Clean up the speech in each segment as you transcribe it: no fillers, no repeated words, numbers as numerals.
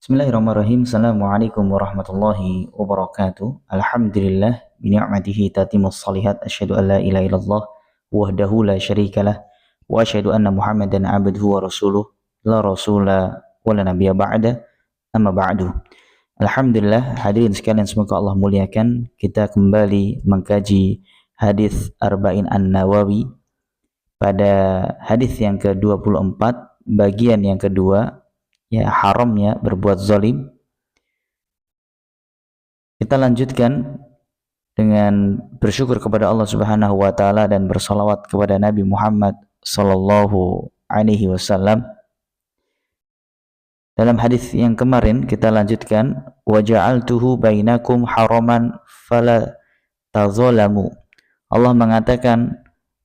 Bismillahirrahmanirrahim. Assalamualaikum warahmatullahi wabarakatuh. Alhamdulillah bini'matihi tatimus salihat. Asyhadu an la ilaha illallah wahdahu la syarikalah wa asyhadu anna Muhammadan abduhu wa rasuluh la rasula wa la nabiyya ba'da. Amma ba'du. Alhamdulillah, hadirin sekalian, semoga Allah muliakan. Kita kembali mengkaji hadis Arba'in An-Nawawi pada hadis yang ke-24, bagian yang kedua, ya, haramnya berbuat zalim. Kita lanjutkan dengan bersyukur kepada Allah Subhanahu wa taala dan bersalawat kepada Nabi Muhammad sallallahu alaihi wasallam. Dalam hadis yang kemarin kita lanjutkan, wa ja'altuhu bainakum haraman fala tazalamu. Allah mengatakan,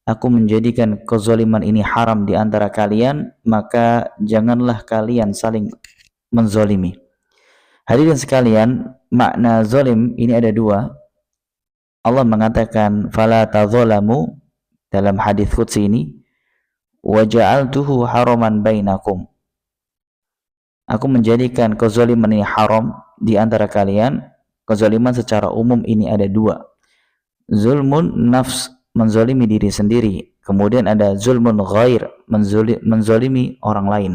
aku menjadikan kezaliman ini haram di antara kalian, maka janganlah kalian saling menzalimi. Hadirin sekalian, makna zalim ini ada dua. Allah mengatakan fala tazalamu dalam hadis qudsi ini, wa ja'altuhu haraman bainakum. Aku menjadikan kezaliman ini haram di antara kalian. Kezaliman secara umum ini ada dua. Zulmun nafs, menzalimi diri sendiri. Kemudian ada zulmun ghair, menzalimi orang lain.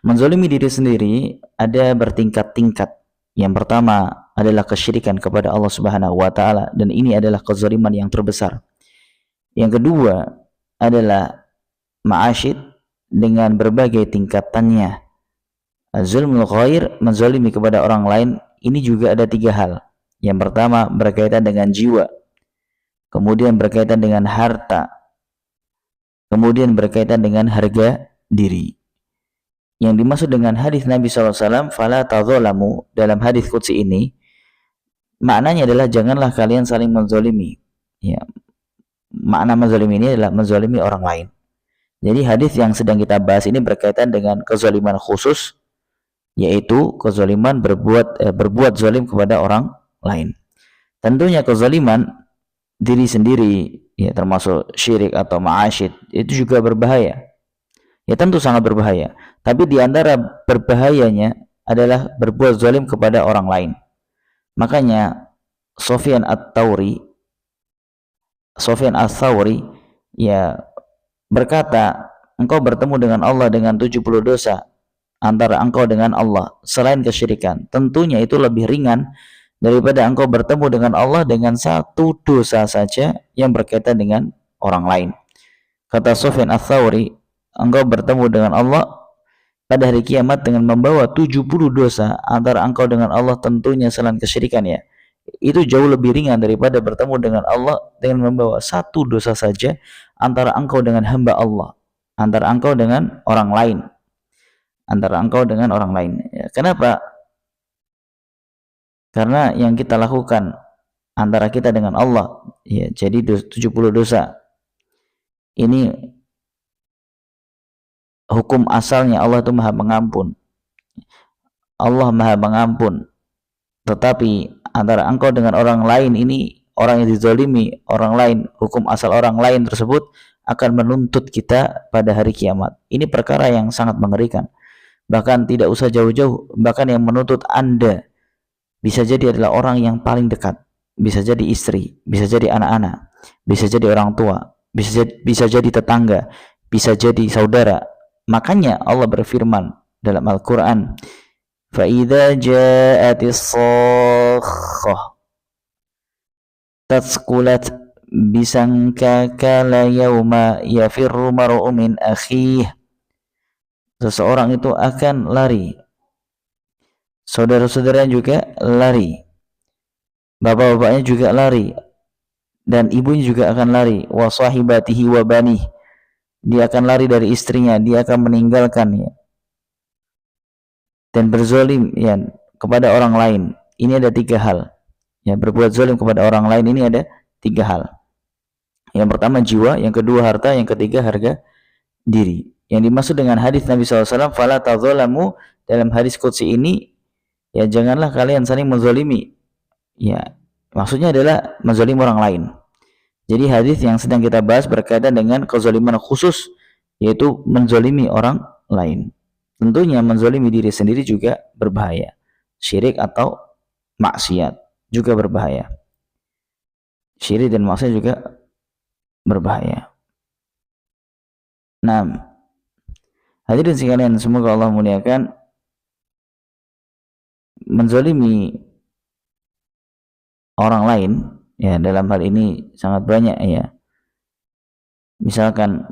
Menzalimi diri sendiri ada bertingkat-tingkat. Yang pertama adalah kesyirikan kepada Allah Subhanahu wa taala, dan ini adalah kezaliman yang terbesar. Yang kedua adalah ma'asyid dengan berbagai tingkatannya. Zulmul ghair, menzalimi kepada orang lain, ini juga ada tiga hal. Yang pertama berkaitan dengan jiwa, kemudian berkaitan dengan harta, kemudian berkaitan dengan harga diri. Yang dimaksud dengan hadis Nabi SAW, fala tazalamu, dalam hadis qudsi ini, maknanya adalah janganlah kalian saling menzalimi. Ya, makna menzalimi ini adalah menzalimi orang lain. Jadi hadis yang sedang kita bahas ini berkaitan dengan kezaliman khusus, yaitu kezaliman berbuat zalim kepada orang lain. Tentunya kezaliman diri sendiri, ya, termasuk syirik atau ma'asyid, itu juga berbahaya. Ya, tentu sangat berbahaya. Tapi di antara berbahayanya adalah berbuat zalim kepada orang lain. Makanya Sufyan Ats-Tsauri ya berkata, engkau bertemu dengan Allah dengan 70 dosa antara engkau dengan Allah selain kesyirikan. Tentunya itu lebih ringan daripada engkau bertemu dengan Allah dengan satu dosa saja yang berkaitan dengan orang lain. Kata Sufyan Ats-Tsauri, engkau bertemu dengan Allah pada hari kiamat dengan membawa 70 dosa antara engkau dengan Allah, tentunya selain kesyirikan, ya. Itu jauh lebih ringan daripada bertemu dengan Allah dengan membawa satu dosa saja antara engkau dengan hamba Allah, antara engkau dengan orang lain. Ya, kenapa? Karena yang kita lakukan antara kita dengan Allah, ya, jadi 70 dosa. Ini hukum asalnya Allah itu Maha Pengampun. Allah Maha Pengampun. Tetapi antara engkau dengan orang lain ini, orang yang dizalimi orang lain, hukum asal orang lain tersebut akan menuntut kita pada hari kiamat. Ini perkara yang sangat mengerikan. Bahkan tidak usah jauh-jauh, bahkan yang menuntut Anda bisa jadi adalah orang yang paling dekat, bisa jadi istri, bisa jadi anak-anak, bisa jadi orang tua, bisa jadi tetangga, bisa jadi saudara. Makanya Allah berfirman dalam Al-Quran, فَإِذَا جَاءَتِ الصَّاخَّةُ تَثْقُلَتْ بِسَنْكَكَ لَيَوْمَ يَفِرُّ مَرْءٌ مِنْ أَخِيهِ. Seseorang itu akan lari, saudara-saudaranya juga lari, bapak-bapaknya juga lari, dan ibunya juga akan lari. Wa sahibatihi wa banih, dia akan lari dari istrinya, dia akan meninggalkannya dan berzalim, ya, kepada orang lain. Ini ada tiga hal, ya, berbuat zalim kepada orang lain ini ada tiga hal. Yang pertama jiwa, yang kedua harta, yang ketiga harga diri. Yang dimaksud dengan hadis Nabi SAW, fala tazalamu, dalam hadis qudsi ini, ya, janganlah kalian saling menzalimi. Ya, maksudnya adalah menzalimi orang lain. Jadi hadis yang sedang kita bahas berkaitan dengan kezaliman khusus, yaitu menzalimi orang lain. tentunya menzalimi diri sendiri juga berbahaya. Syirik atau maksiat juga berbahaya. Syirik dan maksiat juga berbahaya. Nah, hadirin sekalian, semoga Allah muliakan, menzalimi orang lain ya dalam hal ini sangat banyak ya. Misalkan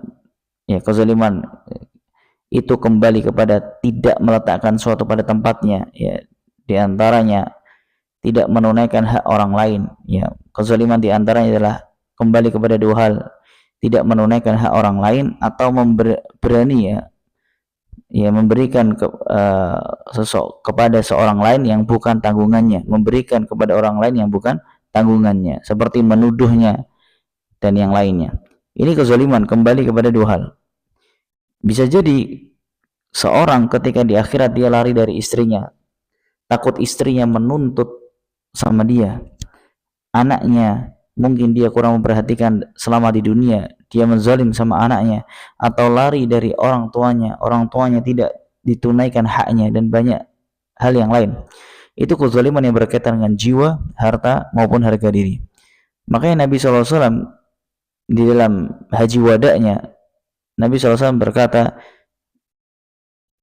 ya kezaliman itu kembali kepada tidak meletakkan suatu pada tempatnya ya, di antaranya tidak menunaikan hak orang lain ya. Kezaliman di antaranya adalah kembali kepada dua hal, tidak menunaikan hak orang lain atau berani ya memberikan kepada seorang lain yang bukan tanggungannya, memberikan kepada orang lain yang bukan tanggungannya, seperti menuduhnya dan yang lainnya. Ini kezaliman, kembali kepada dua hal. Bisa jadi seorang ketika di akhirat dia lari dari istrinya, takut istrinya menuntut sama dia, anaknya mungkin dia kurang memperhatikan selama di dunia, dia menzalim sama anaknya, atau lari dari orang tuanya tidak ditunaikan haknya, dan banyak hal yang lain. Itu kezaliman yang berkaitan dengan jiwa, harta maupun harga diri. Makanya Nabi SAW di dalam haji wada'nya, Nabi SAW berkata,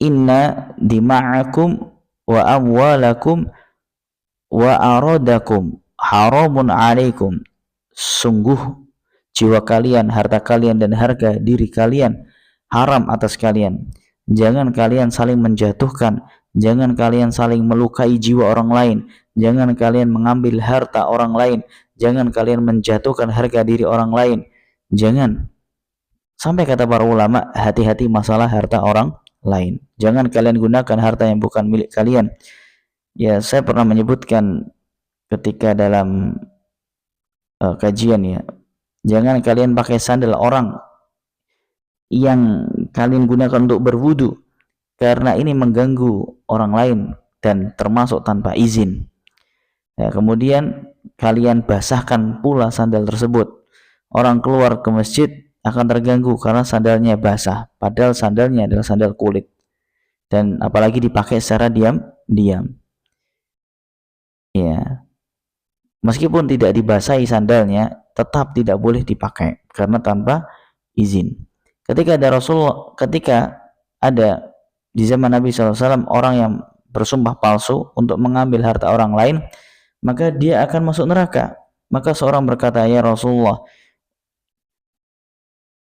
inna dima'akum wa amwalakum wa aradakum haramun alaikum. Sungguh jiwa kalian, harta kalian, dan harga diri kalian haram atas kalian. Jangan kalian saling menjatuhkan, jangan kalian saling melukai jiwa orang lain, jangan kalian mengambil harta orang lain, jangan kalian menjatuhkan harga diri orang lain. Jangan. Sampai kata para ulama, hati-hati masalah harta orang lain. Jangan kalian gunakan harta yang bukan milik kalian. Ya, saya pernah menyebutkan ketika dalam kajian ya, jangan kalian pakai sandal orang yang kalian gunakan untuk berwudu, karena ini mengganggu orang lain dan termasuk tanpa izin. Ya, kemudian kalian basahkan pula sandal tersebut. Orang keluar ke masjid akan terganggu karena sandalnya basah, padahal sandalnya adalah sandal kulit, dan apalagi dipakai secara diam-diam. Ya, meskipun tidak dibasahi sandalnya, tetap tidak boleh dipakai karena tanpa izin. Ketika ada di zaman Nabi SAW orang yang bersumpah palsu untuk mengambil harta orang lain, maka dia akan masuk neraka. Maka seorang berkata, ya Rasulullah,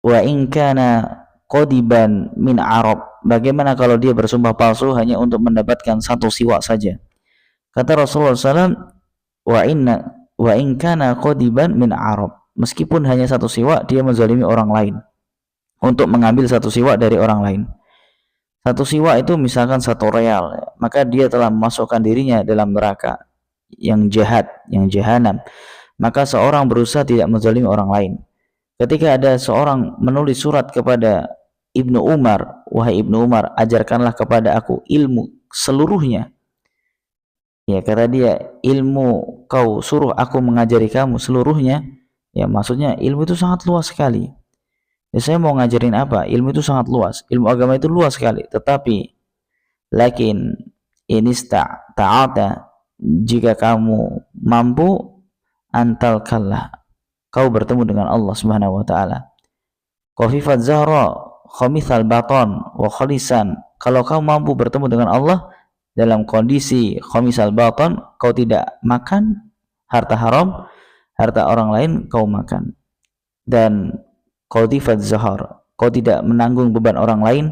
wa in kana qadiban min Arab, bagaimana kalau dia bersumpah palsu hanya untuk mendapatkan satu siwak saja? Kata Rasulullah SAW, wa in kana qadiban min Arab, meskipun hanya satu siwak, dia menzalimi orang lain untuk mengambil satu siwak dari orang lain. Satu siwak itu misalkan 1 real, maka dia telah memasukkan dirinya dalam neraka yang jahat, yang jahanam. Maka seorang berusaha tidak menzalimi orang lain. Ketika ada seorang menulis surat kepada Ibnu Umar, wahai Ibnu Umar, ajarkanlah kepada aku ilmu seluruhnya. Ya, kata dia, ilmu kau suruh aku mengajari kamu seluruhnya. Ya, maksudnya ilmu itu sangat luas sekali. Ya, saya mau ngajarin apa? Ilmu itu sangat luas. Ilmu agama itu luas sekali. Tetapi, lakin ta'ata, jika kamu mampu, antal kallah, kau bertemu dengan Allah Subhanahu wa taala. Khafifat zahra, khamithal baton, wa khalisan. Kalau kau mampu bertemu dengan Allah dalam kondisi khamisal baton, kau tidak makan harta haram, harta orang lain kau makan. Dan qadifat zahar, kau tidak menanggung beban orang lain,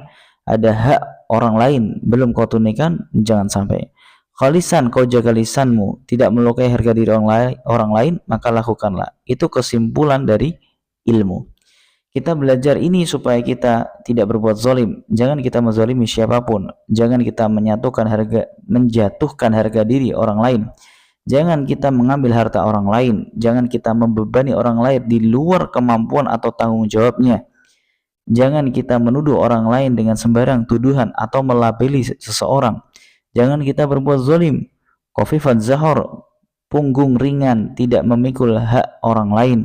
ada hak orang lain belum kau tunaikan, jangan sampai. Khalisan, kau jaga lisanmu, tidak melukai harga diri orang lain, maka lakukanlah. Itu kesimpulan dari ilmu. Kita belajar ini supaya kita tidak berbuat zalim. Jangan kita menzalimi siapapun. Jangan kita menjatuhkan harga diri orang lain. Jangan kita mengambil harta orang lain. Jangan kita membebani orang lain di luar kemampuan atau tanggung jawabnya. Jangan kita menuduh orang lain dengan sembarang tuduhan atau melabeli seseorang. Jangan kita berbuat zalim. Khafifat zahar, punggung ringan, tidak memikul hak orang lain.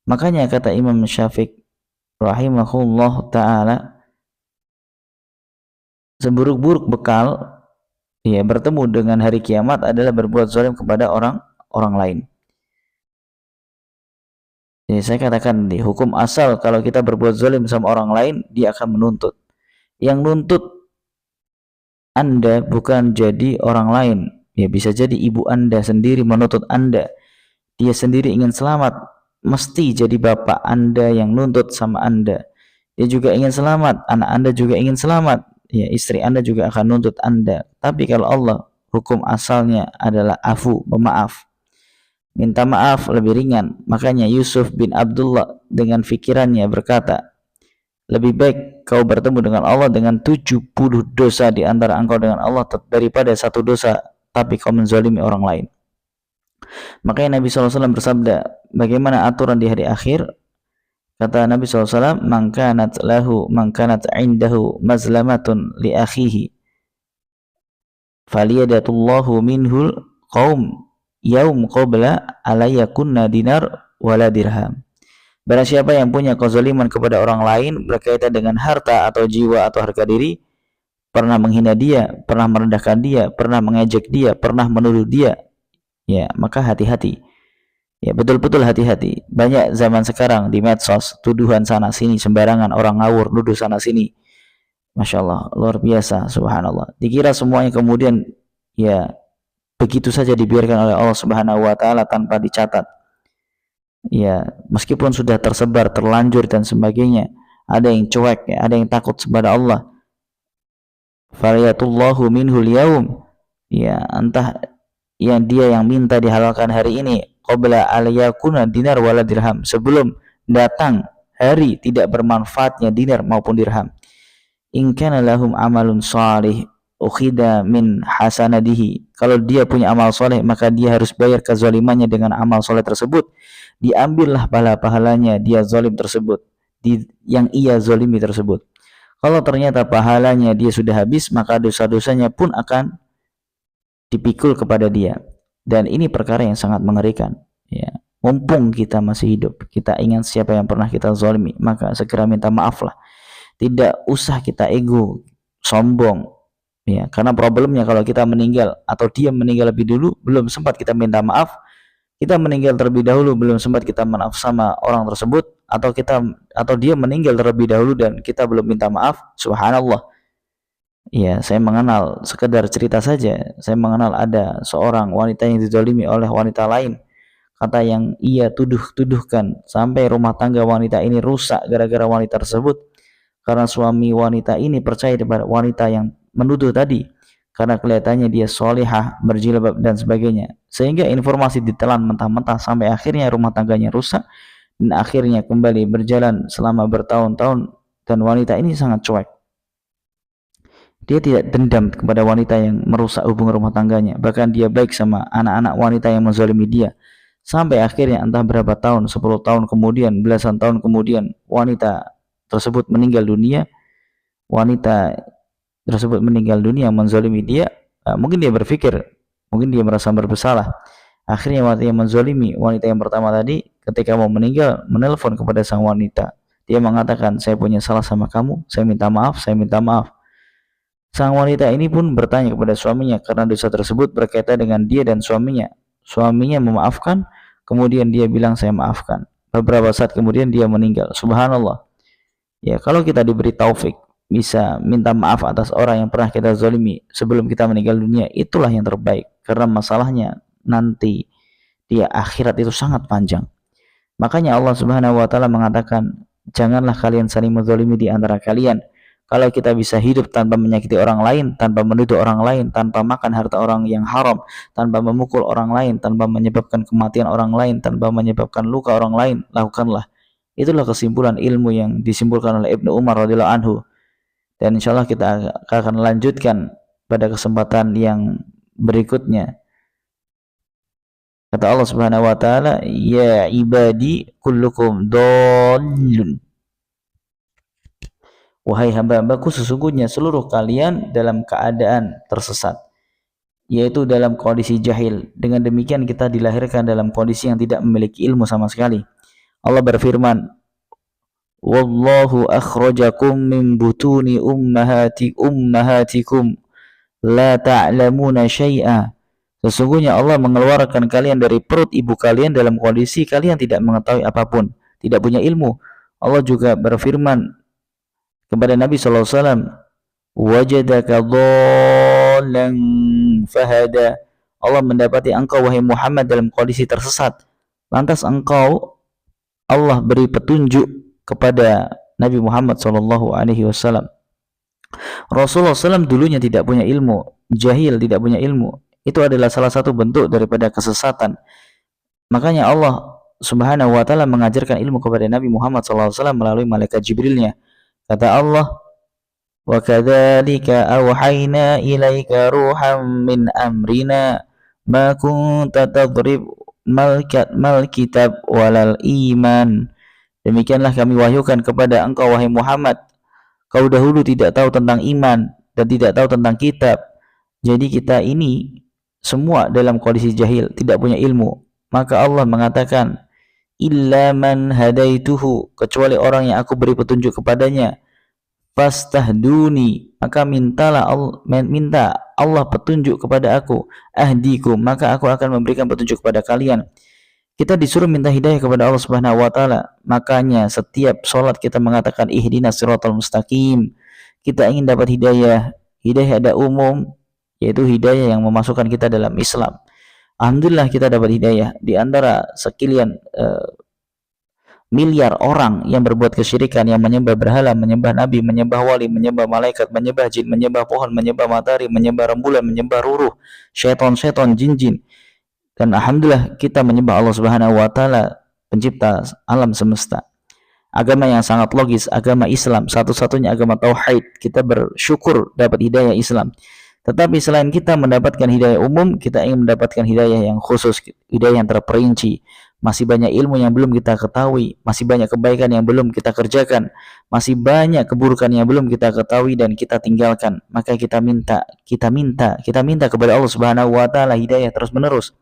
Makanya kata Imam Syafi'i rahimahullah ta'ala, seburuk-buruk bekal ya bertemu dengan hari kiamat adalah berbuat zalim kepada orang lain. Jadi saya katakan di hukum asal kalau kita berbuat zalim sama orang lain, dia akan menuntut. Yang nuntut Anda bukan jadi orang lain. Ya bisa jadi ibu Anda sendiri menuntut Anda. Dia sendiri ingin selamat, mesti jadi bapak Anda yang nuntut sama Anda. Dia juga ingin selamat, anak Anda juga ingin selamat. Ya, istri Anda juga akan nuntut Anda. Tapi kalau Allah, hukum asalnya adalah afu, memaaf. Minta maaf lebih ringan. Makanya Yusuf bin Abdullah dengan fikirannya berkata, lebih baik kau bertemu dengan Allah dengan 70 dosa di antara engkau dengan Allah daripada satu dosa tapi kau menzalimi orang lain. Makanya Nabi SAW bersabda, bagaimana aturan di hari akhir? Kata Nabi SAW, man kanat indahu mazlamatun li akhihi faliyadatullahu minhul qaum yaum qabla alayakunna dinar wala dirham. Barang siapa yang punya kezaliman kepada orang lain berkaitan dengan harta atau jiwa atau harga diri, pernah menghina dia, pernah merendahkan dia, pernah mengejek dia, pernah menuduh dia, ya maka hati-hati. Ya betul-betul hati-hati. Banyak zaman sekarang di medsos tuduhan sana sini sembarangan, orang ngawur nuduh sana sini. Masya Allah, luar biasa, subhanallah. Dikira semuanya kemudian ya begitu saja dibiarkan oleh Allah Subhanahu wa taala tanpa dicatat. Ya, meskipun sudah tersebar, terlanjur dan sebagainya, ada yang cuek, ya, ada yang takut kepada Allah. Fariyatullahu minhul yaum. Ya, entah yang dia yang minta dihalalkan hari ini qabla alayakuna dinar wala dirham, sebelum datang hari tidak bermanfaatnya dinar maupun dirham. In kana lahum amalun salih ukhida min hasanadihi. Kalau dia punya amal soleh maka dia harus bayar kezalimannya dengan amal soleh tersebut. Diambillah pahalanya dia zalim tersebut, yang ia zalimi tersebut. Kalau ternyata pahalanya dia sudah habis, maka dosa-dosanya pun akan dipikul kepada dia. Dan ini perkara yang sangat mengerikan. Ya, mumpung kita masih hidup, kita ingat siapa yang pernah kita zalimi, maka segera minta maaflah. Tidak usah kita ego, sombong. Ya, karena problemnya kalau kita meninggal atau dia meninggal lebih dulu, belum sempat kita minta maaf, kita meninggal terlebih dahulu belum sempat kita maaf sama orang tersebut, atau dia meninggal terlebih dahulu dan kita belum minta maaf, subhanallah. Ya, saya mengenal, sekedar cerita saja, saya mengenal ada seorang wanita yang dizalimi oleh wanita lain. Kata yang ia tuduhkan sampai rumah tangga wanita ini rusak gara-gara wanita tersebut, karena suami wanita ini percaya kepada wanita yang menuduh tadi, karena kelihatannya dia solihah, berjilbab dan sebagainya, sehingga informasi ditelan mentah-mentah sampai akhirnya rumah tangganya rusak dan akhirnya kembali berjalan selama bertahun-tahun. Dan wanita ini sangat cuek, dia tidak dendam kepada wanita yang merusak hubungan rumah tangganya, bahkan dia baik sama anak-anak wanita yang menzalimi dia, sampai akhirnya entah berapa tahun, 10 tahun kemudian, belasan tahun kemudian, wanita tersebut meninggal dunia. Wanita tersebut meninggal dunia menzalimi dia. Mungkin dia berpikir, mungkin dia merasa bersalah. Akhirnya wanita yang menzalimi wanita yang pertama tadi, ketika mau meninggal, menelpon kepada sang wanita. Dia mengatakan, saya punya salah sama kamu, saya minta maaf, saya minta maaf. Sang wanita ini pun bertanya kepada suaminya karena dosa tersebut berkaitan dengan dia dan suaminya. Suaminya memaafkan, kemudian dia bilang saya maafkan. Beberapa saat kemudian dia meninggal. Subhanallah. Ya, kalau kita diberi taufik bisa minta maaf atas orang yang pernah kita zalimi sebelum kita meninggal dunia, itulah yang terbaik, karena masalahnya nanti di akhirat itu sangat panjang. Makanya Allah Subhanahu wa taala mengatakan, janganlah kalian saling menzalimi di antara kalian. Kalau kita bisa hidup tanpa menyakiti orang lain, tanpa menuduh orang lain, tanpa makan harta orang yang haram, tanpa memukul orang lain, tanpa menyebabkan kematian orang lain, tanpa menyebabkan luka orang lain, lakukanlah. Itulah kesimpulan ilmu yang disimpulkan oleh Ibnu Umar radhiyallahu anhu. Dan insyaallah kita akan lanjutkan pada kesempatan yang berikutnya. Kata Allah Subhanahu wa taala, ya ibadi kullukum dhallun. Wahai hamba-hambaku, sesungguhnya seluruh kalian dalam keadaan tersesat, yaitu dalam kondisi jahil. Dengan demikian kita dilahirkan dalam kondisi yang tidak memiliki ilmu sama sekali. Allah berfirman, wallahu akhrajakum min butuni ummahatikum la ta'lamuna syai'a. Sesungguhnya Allah mengeluarkan kalian dari perut ibu kalian dalam kondisi kalian tidak mengetahui apapun, tidak punya ilmu. Allah juga berfirman kepada Nabi SAW, wajadaka dhallan fahada. Allah mendapati engkau wahai Muhammad dalam kondisi tersesat, lantas engkau Allah beri petunjuk kepada Nabi Muhammad SAW. Rasulullah SAW dulunya tidak punya ilmu, jahil, tidak punya ilmu. Itu adalah salah satu bentuk daripada kesesatan. Makanya Allah Subhanahu wa taala mengajarkan ilmu kepada Nabi Muhammad SAW melalui malaikat Jibrilnya. Kata Allah, wa kadzalika auhayna ilaika ruham min amrina ma kunta tadrib mal kitab walal iman. Demikianlah kami wahyukan kepada engkau wahai Muhammad, kau dahulu tidak tahu tentang iman dan tidak tahu tentang kitab. Jadi kita ini semua dalam kondisi jahil, tidak punya ilmu. Maka Allah mengatakan, illa man hadaituhu, kecuali orang yang aku beri petunjuk kepadanya. Fastahduni, maka minta Allah petunjuk kepada aku. Ahdikum, maka aku akan memberikan petunjuk kepada kalian. Kita disuruh minta hidayah kepada Allah Subhanahu wa taala. Makanya setiap sholat kita mengatakan ihdinas siratal mustaqim. Kita ingin dapat hidayah. Hidayah ada umum, yaitu hidayah yang memasukkan kita dalam Islam. Alhamdulillah kita dapat hidayah di antara sekian miliar orang yang berbuat kesyirikan, yang menyembah berhala, menyembah nabi, menyembah wali, menyembah malaikat, menyembah jin, menyembah pohon, menyembah matahari, menyembah rembulan, menyembah ruruh, syaitan-syaitan, jin-jin. Dan alhamdulillah kita menyembah Allah Subhanahu wa taala, pencipta alam semesta. Agama yang sangat logis, agama Islam, satu-satunya agama tauhid. Kita bersyukur dapat hidayah Islam. Tetapi selain kita mendapatkan hidayah umum, kita ingin mendapatkan hidayah yang khusus, hidayah yang terperinci. Masih banyak ilmu yang belum kita ketahui, masih banyak kebaikan yang belum kita kerjakan, masih banyak keburukan yang belum kita ketahui dan kita tinggalkan. Maka kita minta kepada Allah Subhanahu wa taala hidayah terus-menerus.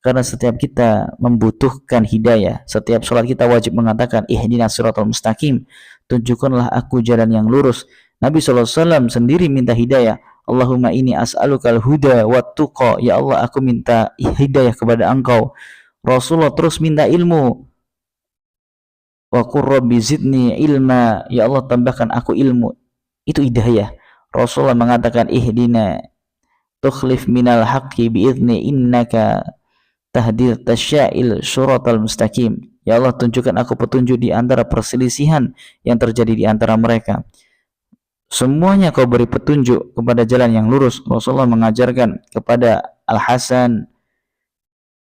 Karena setiap kita membutuhkan hidayah. Setiap sholat kita wajib mengatakan ihdinas siratal mustaqim, tunjukkanlah aku jalan yang lurus. Nabi SAW sendiri minta hidayah. Allahumma inni as'alukal huda wat tuqa, ya Allah aku minta hidayah kepada engkau. Rasulullah terus minta ilmu. Wa qur rabbi zidni ilma, ya Allah tambahkan aku ilmu. Itu hidayah. Rasulullah mengatakan ihdina tukhlif minal haqqi bi'izni innaka tahdir tasyail suratal mustaqim. Ya Allah tunjukkan aku petunjuk di antara perselisihan yang terjadi di antara mereka. Semuanya kau beri petunjuk kepada jalan yang lurus. Rasulullah mengajarkan kepada Al-Hasan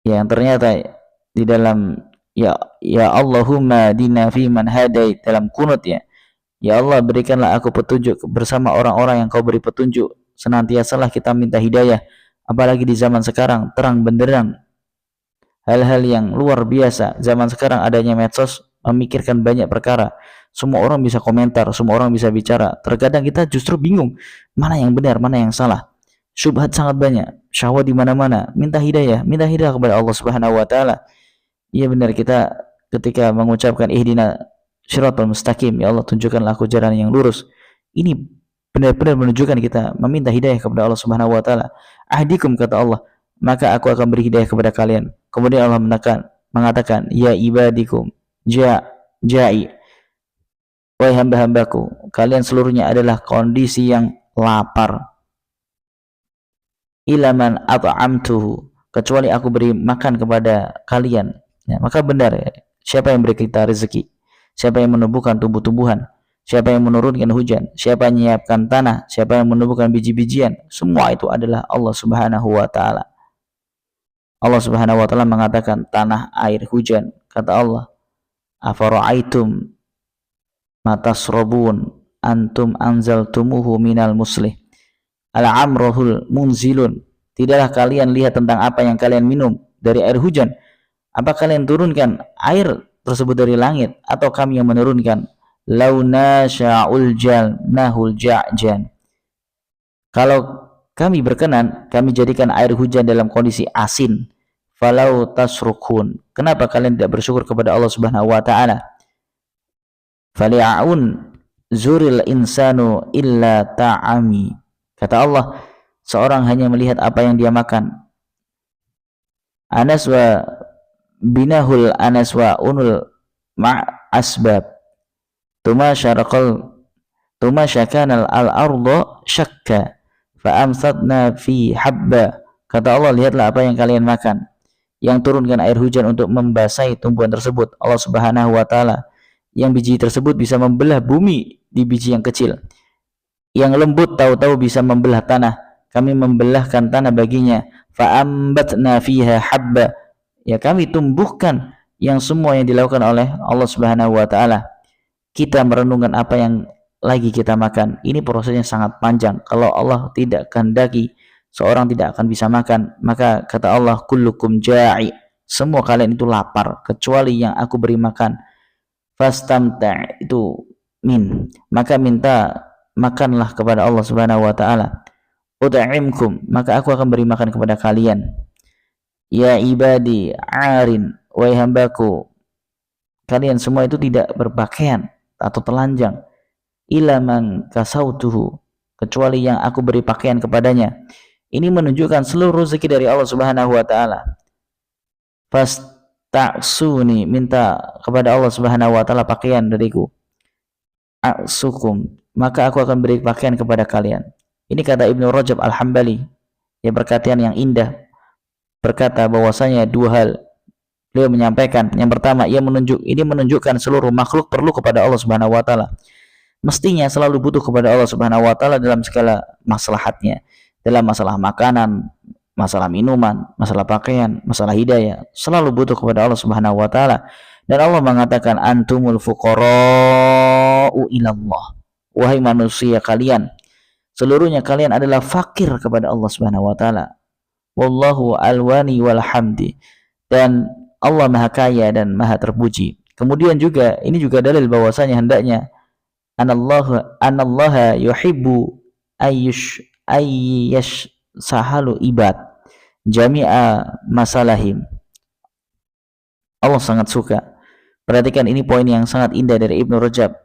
yang ternyata di dalam ya Allahumma dina fi man hadait, dalam kunut ya Allah berikanlah aku petunjuk bersama orang-orang yang kau beri petunjuk. Senantiasalah kita minta hidayah, apalagi di zaman sekarang terang benderang hal-hal yang luar biasa. Zaman sekarang adanya medsos, memikirkan banyak perkara. Semua orang bisa komentar, semua orang bisa bicara. Terkadang kita justru bingung mana yang benar, mana yang salah. Syubhat sangat banyak, syahwat di mana-mana. Minta hidayah kepada Allah Subhanahu wa taala. Iya benar, kita ketika mengucapkan ihdina siratal mustaqim, ya Allah tunjukkanlah aku jalan yang lurus. Ini benar-benar menunjukkan kita meminta hidayah kepada Allah Subhanahu wa taala. Ahdikum, kata Allah, maka aku akan beri hidayah kepada kalian. Kemudian Allah mengatakan, ya ibadikum ja'i, wahai hamba-hambaku, kalian seluruhnya adalah kondisi yang lapar. Ilaman at'amtuhu, kecuali aku beri makan kepada kalian. Ya, maka benar ya, siapa yang beri kita rezeki, siapa yang menumbuhkan tumbuh-tumbuhan, siapa yang menurunkan hujan, siapa yang menyiapkan tanah, siapa yang menumbuhkan biji-bijian, semua itu adalah Allah Subhanahu wa taala. Allah Subhanahu wa taala mengatakan tanah, air, hujan. Kata Allah, afara'aitum matasrabun antum anzaltumuhu minal muslih al-amrohul munzilun. Tidaklah kalian lihat tentang apa yang kalian minum dari air hujan? Apa kalian turunkan air tersebut dari langit, atau kami yang menurunkan? Launa sya'ul jalnahul ja'jan. Kalau kami berkenan, kami jadikan air hujan dalam kondisi asin. Falau tasrukun. Kenapa kalian tidak bersyukur kepada Allah Subhanahu wa taala? Fali'aun zuril insanu illa ta'ami. Kata Allah, seorang hanya melihat apa yang dia makan. Anas wa binahul anas wa unul asbab. Tuma syakanal al-ardo syakka fa'amsatna fi habba. Kata Allah, lihatlah apa yang kalian makan, yang turunkan air hujan untuk membasahi tumbuhan tersebut. Allah Subhanahu wa taala, yang biji tersebut bisa membelah bumi di biji yang kecil, yang lembut tahu-tahu bisa membelah tanah. Kami membelahkan tanah baginya. Fa'ambatna fiha habba, ya kami tumbuhkan yang semua yang dilakukan oleh Allah Subhanahu wa taala. Kita merenungkan apa yang lagi kita makan. Ini prosesnya sangat panjang. Kalau Allah tidak kehendaki, seorang tidak akan bisa makan. Maka kata Allah, kullukum ja'i, semua kalian itu lapar kecuali yang aku beri makan. Fastamta' itu maka minta makanlah kepada Allah Subhanahu wa taala. Ud'imkum, maka aku akan beri makan kepada kalian. Ya ibadi arin, wahai hambaku, kalian semua itu tidak berpakaian atau telanjang. Ila man kasautuhu, kecuali yang aku beri pakaian kepadanya. Ini menunjukkan seluruh rezeki dari Allah Subhanahu wa taala. Fasta'suni, minta kepada Allah Subhanahu wa taala pakaian dariku. A'sukum, maka aku akan beri pakaian kepada kalian. Ini kata Ibnu Rajab Al-Hambali, ya, perkataan yang indah, berkata bahwasanya dua hal beliau menyampaikan. Yang pertama, ini menunjukkan seluruh makhluk perlu kepada Allah Subhanahu wa taala. Mestinya selalu butuh kepada Allah Subhanahu wa taala dalam segala maslahatnya, dalam masalah makanan, masalah minuman, masalah pakaian, masalah hidayah, selalu butuh kepada Allah Subhanahu wa taala. Dan Allah mengatakan, antumul fuqara'u ilallah, wahai manusia, kalian seluruhnya kalian adalah fakir kepada Allah Subhanahu wa taala. Wallahu alwani walhamdi, dan Allah maha kaya dan maha terpuji. Kemudian juga ini juga dalil bahwasanya hendaknya anallaha yuhibbu ayyash sahalu ibad jami'a masalahim. Allah sangat suka. Perhatikan, ini poin yang sangat indah dari Ibnu Rajab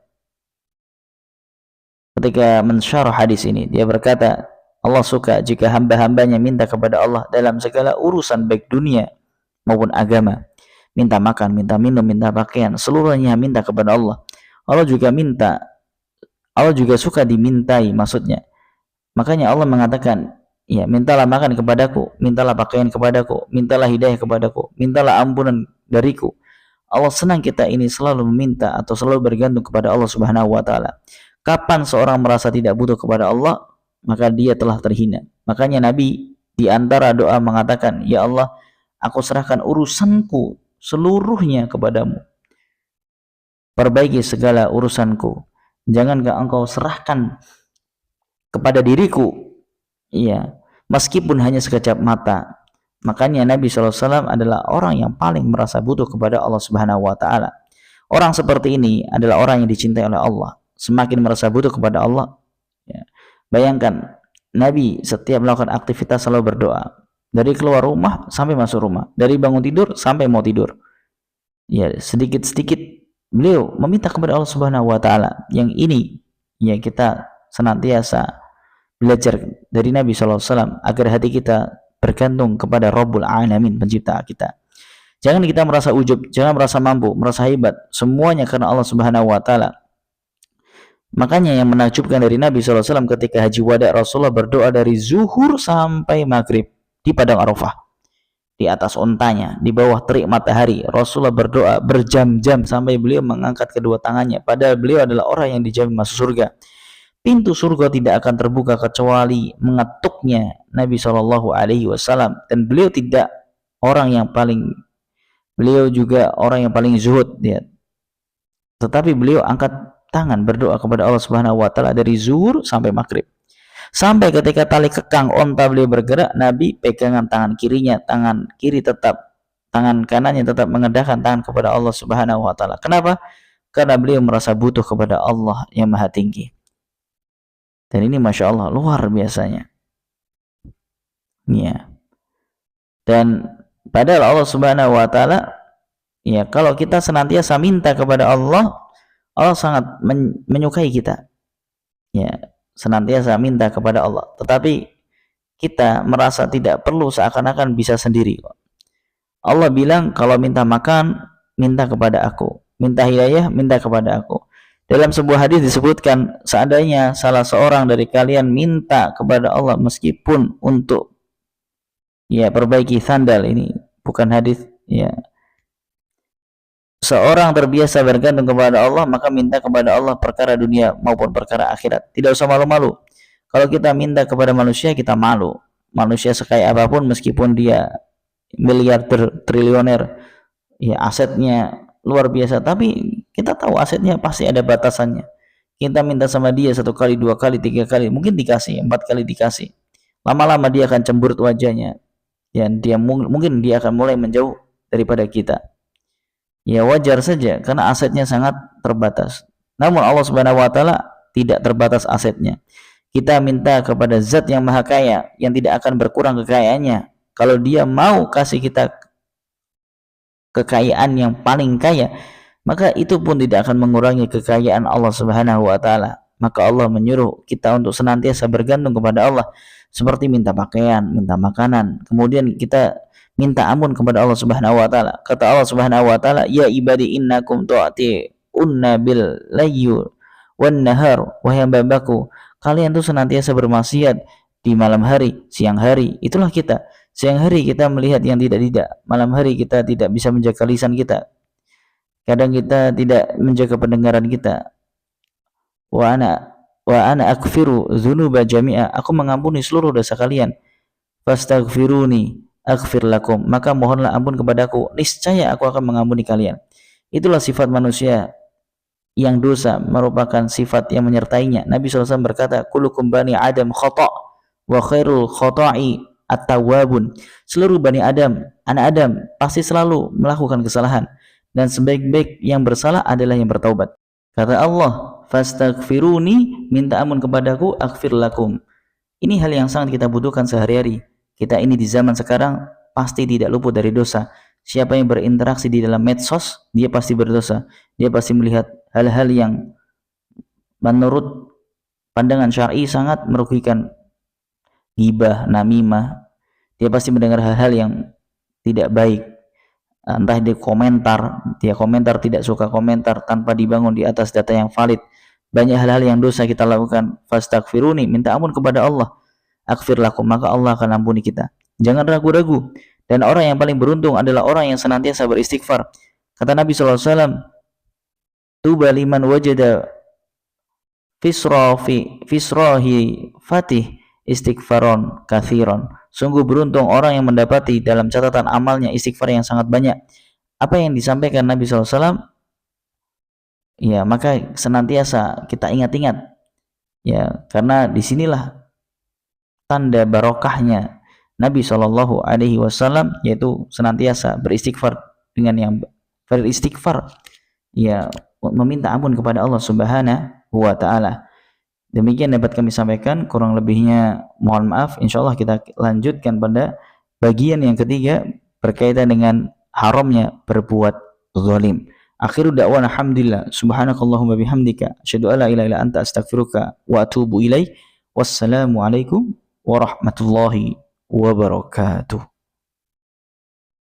ketika mensyarah hadis ini. Dia berkata, Allah suka jika hamba-hambanya minta kepada Allah dalam segala urusan baik dunia maupun agama. Minta makan, minta minum, minta pakaian, seluruhnya minta kepada Allah. Allah juga suka dimintai, maksudnya. Makanya Allah mengatakan, ya, mintalah makan kepadaku, mintalah pakaian kepadaku, mintalah hidayah kepadaku, mintalah ampunan dariku. Allah senang kita ini selalu meminta atau selalu bergantung kepada Allah Subhanahu wa taala. Kapan seorang merasa tidak butuh kepada Allah, maka dia telah terhina. Makanya Nabi di antara doa mengatakan, ya Allah, aku serahkan urusanku seluruhnya kepadamu. Perbaiki segala urusanku. Jangankah engkau serahkan kepada diriku, ya, meskipun hanya sekejap mata. Makanya Nabi SAW adalah orang yang paling merasa butuh kepada Allah Subhanahu wa taala. Orang seperti ini adalah orang yang dicintai oleh Allah. Semakin merasa butuh kepada Allah, ya. Bayangkan, Nabi setiap melakukan aktivitas selalu berdoa, dari keluar rumah sampai masuk rumah, dari bangun tidur sampai mau tidur, ya, sedikit-sedikit beliau meminta kepada Allah Subhanahu wa taala. Yang ini, ya, kita senantiasa belajar dari Nabi SAW agar hati kita bergantung kepada Rabbul Alamin, pencipta kita. Jangan kita merasa ujub, jangan merasa mampu, merasa hebat, semuanya karena Allah Subhanahu wa taala. Makanya yang menakjubkan dari Nabi SAW ketika haji wada, Rasulullah berdoa dari zuhur sampai maghrib di padang Arafah, di atas ontanya, di bawah terik matahari. Rasulullah berdoa berjam-jam sampai beliau mengangkat kedua tangannya, padahal beliau adalah orang yang dijamin masuk surga. Pintu surga tidak akan terbuka kecuali mengetuknya Nabi SAW. Dan beliau juga orang yang paling zuhud, ya. Tetapi beliau angkat tangan berdoa kepada Allah Subhanahu wa taala dari zuhur sampai maghrib. Sampai ketika tali kekang onta beliau bergerak, Nabi pegangan tangan kirinya, tangan kanannya tetap mengendahkan tangan kepada Allah Subhanahu wa taala. Kenapa? Karena beliau merasa butuh kepada Allah yang Maha Tinggi. Dan ini Masya Allah luar biasanya, ya. Dan padahal Allah Subhanahu wa taala, ya, kalau kita senantiasa minta kepada Allah, Allah sangat menyukai kita, ya, senantiasa minta kepada Allah. Tetapi kita merasa tidak perlu, seakan-akan bisa sendiri. Allah bilang kalau minta makan, minta kepada aku, minta hidayah, minta kepada aku. Dalam sebuah hadis disebutkan, seandainya salah seorang dari kalian minta kepada Allah meskipun untuk perbaiki sandal, ini bukan hadis, seorang terbiasa bergantung kepada Allah, maka minta kepada Allah perkara dunia maupun perkara akhirat. Tidak usah malu-malu. Kalau kita minta kepada manusia, kita malu. Manusia sekaya apapun, meskipun dia miliarder, triliuner, asetnya luar biasa, tapi kita tahu asetnya pasti ada batasannya. Kita minta sama dia 1 kali, 2 kali, 3 kali, mungkin dikasih, 4 kali dikasih. Lama-lama dia akan cemberut wajahnya, dan mungkin dia akan mulai menjauh daripada kita. Ya, wajar saja karena asetnya sangat terbatas. Namun Allah Subhanahu wa taala tidak terbatas asetnya. Kita minta kepada Zat yang Maha Kaya, yang tidak akan berkurang kekayaannya. Kalau dia mau kasih kita kekayaan yang paling kaya, maka itu pun tidak akan mengurangi kekayaan Allah Subhanahu wa taala. Maka Allah menyuruh kita untuk senantiasa bergantung kepada Allah, seperti minta pakaian, minta makanan. Kemudian kita minta ampun kepada Allah Subhanahu wa taala. Kata Allah Subhanahu wa taala, "Ya ibadi innakum tu'ti'unna bil layli wan nahar." Wahai hambaku, kalian tuh senantiasa bermaksiat di malam hari, siang hari. Itulah kita. Siang hari kita melihat yang tidak-tidak, malam hari kita tidak bisa menjaga lisan kita, kadang kita tidak menjaga pendengaran kita. Wa ana aghfiru dzunuba jami'a, aku mengampuni seluruh dosa kalian. Fastaghfiruni aghfir lakum, maka mohonlah ampun kepadaku, niscaya aku akan mengampuni kalian. Itulah sifat manusia yang dosa merupakan sifat yang menyertainya. Nabi SAW berkata, kullukum bani Adam khata' wa khairul khata'i at-tawwabun. Seluruh Bani Adam, anak Adam, pasti selalu melakukan kesalahan, dan sebaik-baik yang bersalah adalah yang bertaubat. Kata Allah, fastaghfiruni, minta ampun kepadaku, aghfir lakum. Ini hal yang sangat kita butuhkan sehari-hari. Kita ini di zaman sekarang pasti tidak luput dari dosa. Siapa yang berinteraksi di dalam medsos, dia pasti berdosa. Dia pasti melihat hal-hal yang menurut pandangan syar'i sangat merugikan, ghibah, namimah. Dia pasti mendengar hal-hal yang tidak baik. Entah dia komentar, tidak suka komentar tanpa dibangun di atas data yang valid. Banyak hal-hal yang dosa kita lakukan. Fastaghfiruni, minta ampun kepada Allah. Aghfir lakum, maka Allah akan ampuni kita. Jangan ragu-ragu. Dan orang yang paling beruntung adalah orang yang senantiasa beristighfar. Kata Nabi SAW, tuba liman wajada fisrahi fatih istighfaron kathiron. Sungguh beruntung orang yang mendapati dalam catatan amalnya istighfar yang sangat banyak. Apa yang disampaikan Nabi SAW? Ya, maka senantiasa kita ingat-ingat. Ya, karena disinilah tanda barokahnya Nabi SAW, yaitu senantiasa beristighfar dengan yang beristighfar, ya, meminta ampun kepada Allah Subhanahu wa taala. Demikian dapat kami sampaikan, kurang lebihnya mohon maaf. Insyaallah kita lanjutkan pada bagian yang ketiga berkaitan dengan haramnya berbuat zalim. Akhiru da'wana alhamdulillah, subhanakallahumma bihamdika, asyhadu an la ilaha illa anta, astaghfiruka wa atubu ilaik. Wassalamu alaikum warahmatullahi wabarakatuh.